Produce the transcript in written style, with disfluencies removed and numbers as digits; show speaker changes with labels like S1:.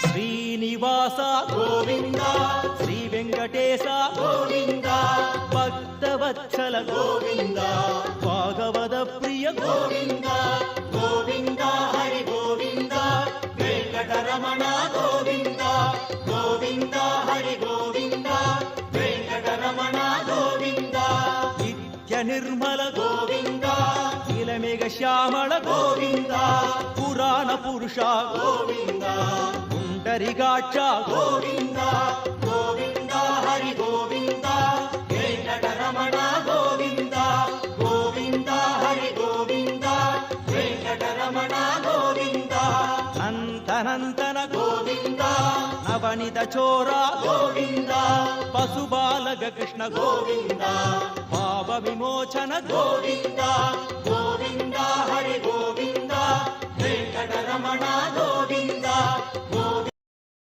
S1: శ్రీనివాస
S2: గోవింద
S1: శ్రీ వెంకటేశ
S2: గోవింద
S1: భక్తవత్సల
S2: గోవింద
S1: భాగవత ప్రియ
S2: గోవింద గోవింద హరి గోవింద వెంకటరమణ గోవింద గోవింద హరి గోవింద వెంకటరమణ గోవింద
S1: నిత్య నిర్మల
S2: గోవింద
S1: నీలమేఘ శ్యామళ
S2: గోవింద
S1: పురాణ పురుష
S2: గోవింద
S1: పుండరీకాక్ష
S2: గోవింద గోవింద హరి గోవింద వెంకటరమణ గోవింద గోవింద హరి గోవింద వెంకటరమణ గోవింద
S1: నంతనంతన
S2: గోవింద
S1: నవనిత చోర
S2: గోవింద
S1: పశుబాలక కృష్ణ
S2: గోవింద
S1: పాప విమోచన
S2: గోవింద గోవింద హరి గోవింద వెంకటరమణ గోవింద గోవింద